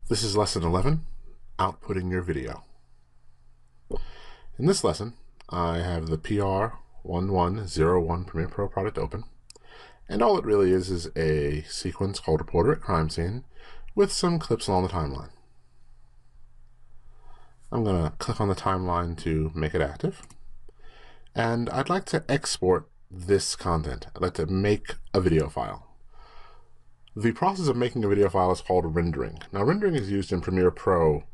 This is lesson 11, outputting your video. In this lesson, I have the PR1101 Premiere Pro product open, and all it really is a sequence called Reporter at Crime Scene with some clips along the timeline. I'm going to click on the timeline to make it active, and I'd like to export this content. I'd like to make a video file. The process of making a video file is called rendering. Now, rendering is used in Premiere Pro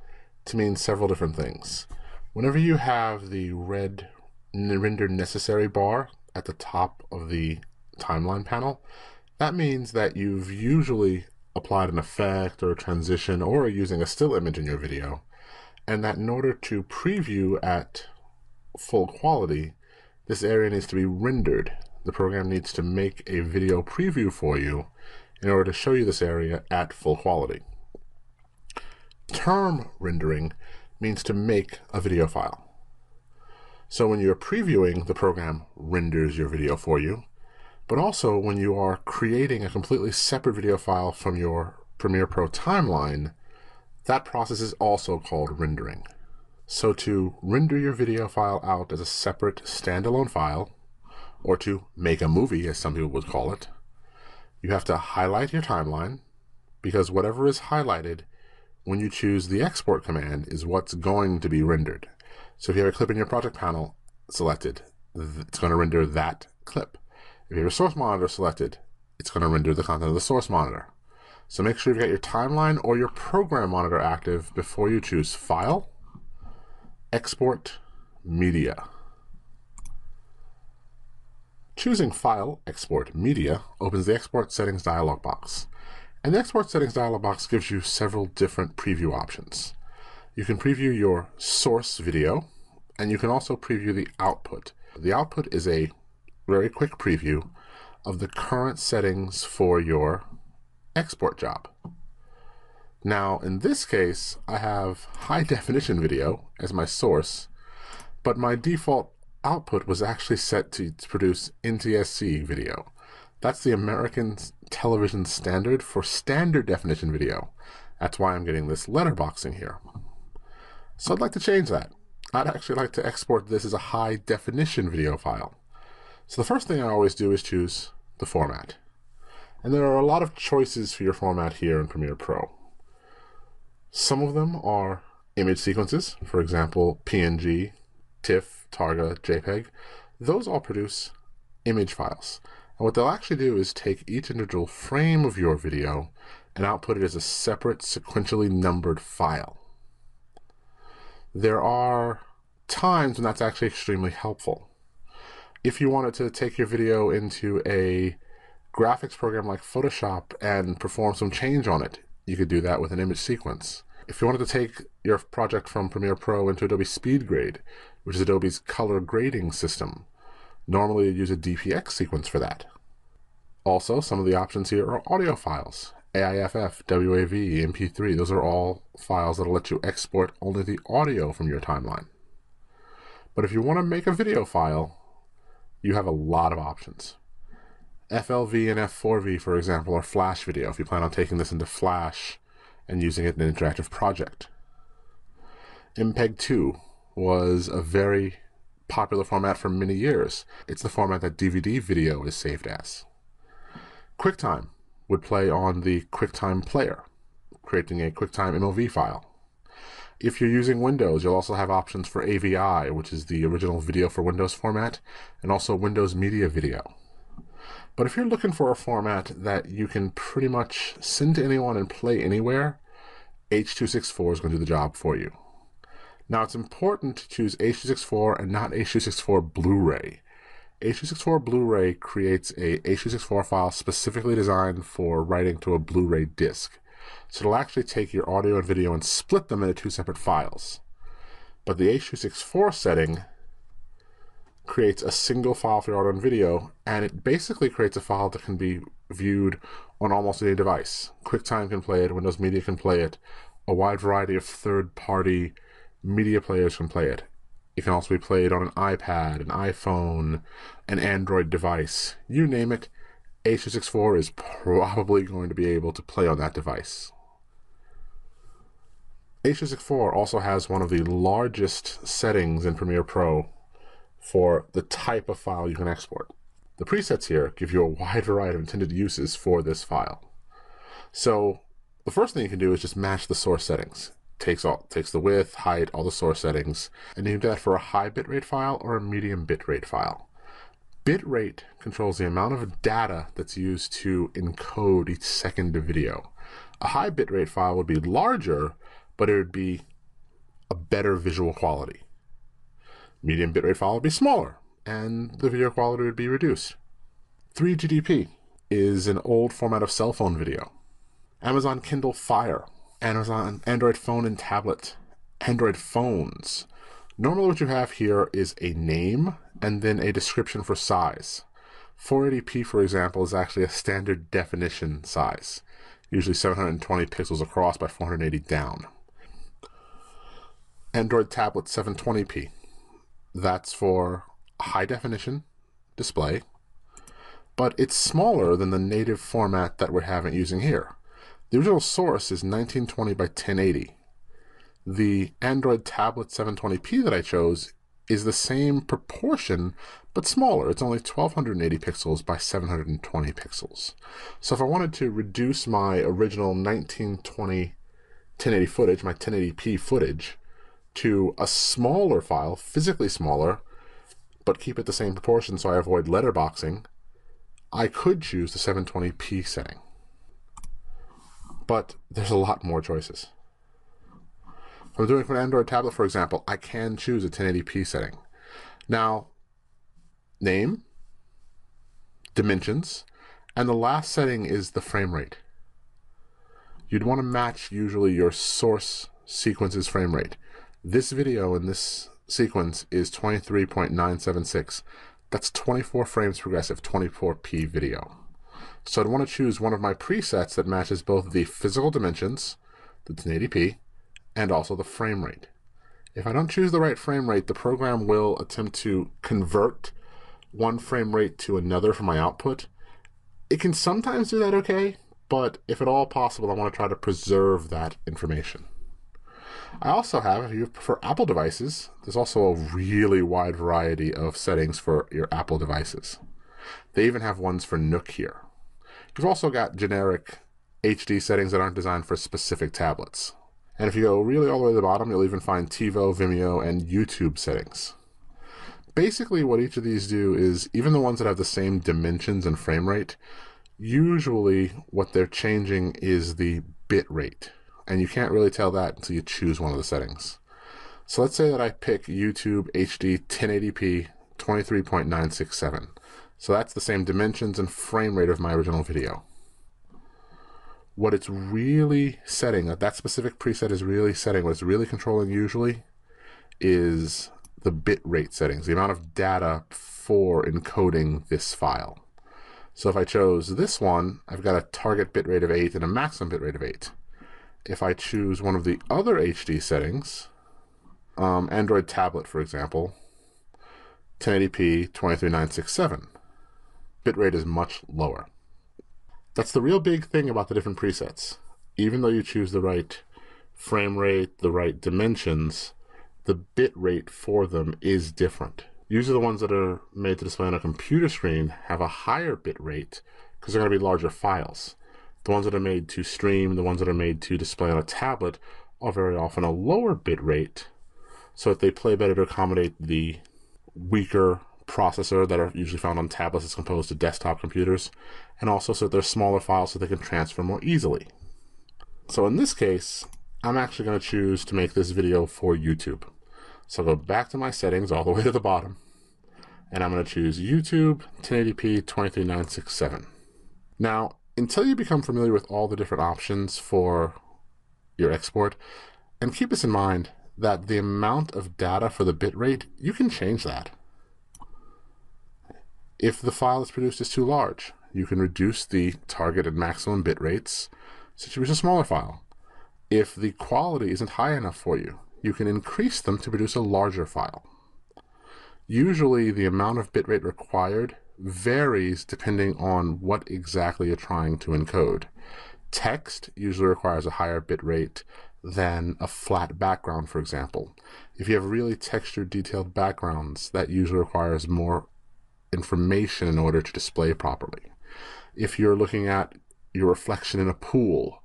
to mean several different things. Whenever you have the red render necessary bar at the top of the timeline panel, that means that you've usually applied an effect or a transition or are using a still image in your video, and that in order to preview at full quality, this area needs to be rendered. The program needs to make a video preview for you in order to show you this area at full quality. Term rendering means to make a video file. So when you're previewing, the program renders your video for you, but also when you are creating a completely separate video file from your Premiere Pro timeline, that process is also called rendering. So to render your video file out as a separate standalone file, or to make a movie, as some people would call it, you have to highlight your timeline, because whatever is highlighted when you choose the export command is what's going to be rendered. So if you have a clip in your project panel selected, it's going to render that clip. If you have a source monitor selected, it's going to render the content of the source monitor. So make sure you've got your timeline or your program monitor active before you choose File, Export, Media. Choosing File, Export, Media opens the Export Settings dialog box. And the Export Settings dialog box gives you several different preview options. You can preview your source video, and you can also preview the output. The output is a very quick preview of the current settings for your export job. Now, in this case, I have high definition video as my source, but my default output was actually set to produce NTSC video. That's the American television standard for standard definition video. That's why I'm getting this letterboxing here. So I'd like to change that. I'd actually like to export this as a high definition video file. So the first thing I always do is choose the format. And there are a lot of choices for your format here in Premiere Pro. Some of them are image sequences, for example, PNG, TIFF, Targa, JPEG. Those all produce image files. And what they'll actually do is take each individual frame of your video and output it as a separate sequentially numbered file. There are times when that's actually extremely helpful. If you wanted to take your video into a graphics program like Photoshop and perform some change on it, you could do that with an image sequence. If you wanted to take your project from Premiere Pro into Adobe SpeedGrade, which is Adobe's color grading system, normally you use a DPX sequence for that. Also, some of the options here are audio files, AIFF, WAV, MP3. Those are all files that will let you export only the audio from your timeline. But if you want to make a video file, you have a lot of options. FLV and F4V, for example, are Flash video if you plan on taking this into Flash and using it in an interactive project. MPEG-2 was a very popular format for many years. It's the format that DVD video is saved as. QuickTime would play on the QuickTime player, creating a QuickTime MOV file. If you're using Windows, you'll also have options for AVI, which is the original video for Windows format, and also Windows Media Video. But if you're looking for a format that you can pretty much send to anyone and play anywhere, H.264 is going to do the job for you. Now, it's important to choose H.264 and not H.264 Blu-ray. H.264 Blu-ray creates a H.264 file specifically designed for writing to a Blu-ray disc. So it'll actually take your audio and video and split them into two separate files. But the H.264 setting creates a single file for your audio and video, and it basically creates a file that can be viewed on almost any device. QuickTime can play it, Windows Media can play it, a wide variety of third-party media players can play it. It can also be played on an iPad, an iPhone, an Android device. You name it, H.264 is probably going to be able to play on that device. H.264 also has one of the largest settings in Premiere Pro for the type of file you can export. The presets here give you a wide variety of intended uses for this file. So the first thing you can do is just match the source settings. Takes the width, height, all the source settings, and you can do that for a high bitrate file or a medium bitrate file. Bitrate controls the amount of data that's used to encode each second of video. A high bitrate file would be larger, but it would be a better visual quality. Medium bitrate file would be smaller, and the video quality would be reduced. 3GDP is an old format of cell phone video. Amazon Kindle Fire, Amazon Android phone and tablet, Android phones. Normally what you have here is a name and then a description for size. 480p, for example, is actually a standard definition size, usually 720 pixels across by 480 down. Android tablet 720p. That's for a high definition display, but it's smaller than the native format that we're using here. The original source is 1920 by 1080. The Android tablet 720p that I chose is the same proportion, but smaller. It's only 1280 pixels by 720 pixels. So if I wanted to reduce my original 1920 1080 footage, my 1080p footage, to a smaller file, physically smaller, but keep it the same proportion so I avoid letterboxing, I could choose the 720p setting. But there's a lot more choices. If I'm doing it for an Android tablet, for example, I can choose a 1080p setting. Now, name, dimensions, and the last setting is the frame rate. You'd want to match usually your source sequence's frame rate. This video in this sequence is 23.976. That's 24 frames progressive, 24p video. So I'd want to choose one of my presets that matches both the physical dimensions, the 1080p, and also the frame rate. If I don't choose the right frame rate, the program will attempt to convert one frame rate to another for my output. It can sometimes do that okay, but if at all possible, I want to try to preserve that information. I also have, if you prefer Apple devices, there's also a really wide variety of settings for your Apple devices. They even have ones for Nook here. You've also got generic HD settings that aren't designed for specific tablets. And if you go really all the way to the bottom, you'll even find TiVo, Vimeo, and YouTube settings. Basically, what each of these do is, even the ones that have the same dimensions and frame rate, usually what they're changing is the bit rate. And you can't really tell that until you choose one of the settings. So let's say that I pick YouTube HD 1080p 23.967. So that's the same dimensions and frame rate of my original video. What it's really setting, that specific preset is really setting, what it's really controlling usually is the bit rate settings, the amount of data for encoding this file. So if I chose this one, I've got a target bit rate of 8 and a maximum bit rate of 8. If I choose one of the other HD settings, Android tablet, for example, 1080p 23967, bitrate is much lower. That's the real big thing about the different presets. Even though you choose the right frame rate, the right dimensions, the bit rate for them is different. Usually the ones that are made to display on a computer screen have a higher bit rate because they're going to be larger files. The ones that are made to stream, the ones that are made to display on a tablet are very often a lower bit rate so that they play better to accommodate the weaker processor that are usually found on tablets as opposed to desktop computers, and also so that they're smaller files so they can transfer more easily. So in this case, I'm actually going to choose to make this video for YouTube. So I'll go back to my settings all the way to the bottom, and I'm going to choose YouTube 1080p 23967. Now, until you become familiar with all the different options for your export, and keep this in mind that the amount of data for the bitrate, you can change that. If the file that's produced is too large, you can reduce the target and maximum bit rates so you produce a smaller file. If the quality isn't high enough for you, you can increase them to produce a larger file. Usually the amount of bitrate required varies depending on what exactly you're trying to encode. Text usually requires a higher bit rate than a flat background, for example. If you have really textured, detailed backgrounds, that usually requires more information in order to display properly. If you're looking at your reflection in a pool,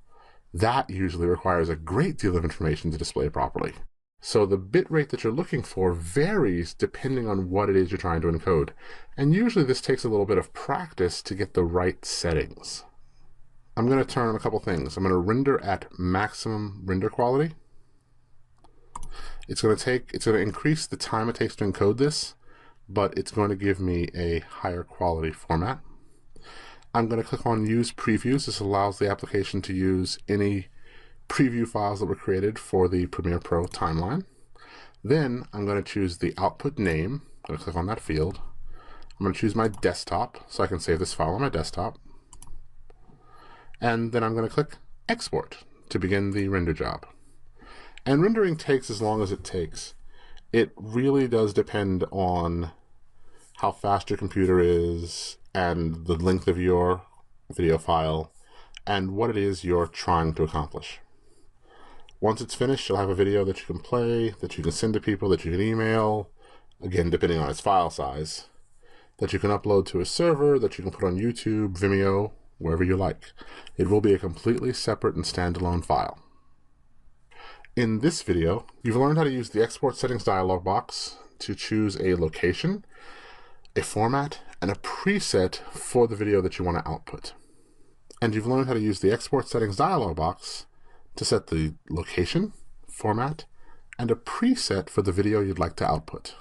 that usually requires a great deal of information to display properly. So the bit rate that you're looking for varies depending on what it is you're trying to encode. And usually this takes a little bit of practice to get the right settings. I'm going to turn on a couple things. I'm going to render at maximum render quality. It's going to increase the time it takes to encode this, but it's going to give me a higher quality format. I'm going to click on Use Previews. This allows the application to use any preview files that were created for the Premiere Pro timeline. Then I'm going to choose the output name. I'm going to click on that field. I'm going to choose my desktop so I can save this file on my desktop. And then I'm going to click Export to begin the render job. And rendering takes as long as it takes. It really does depend on how fast your computer is and the length of your video file and what it is you're trying to accomplish. Once it's finished, you'll have a video that you can play, that you can send to people, that you can email, again, depending on its file size, that you can upload to a server, that you can put on YouTube, Vimeo, wherever you like. It will be a completely separate and standalone file. In this video, you've learned how to use the Export Settings dialog box to choose a location, a format, and a preset for the video that you want to output. And you've learned how to use the Export Settings dialog box to set the location, format, and a preset for the video you'd like to output.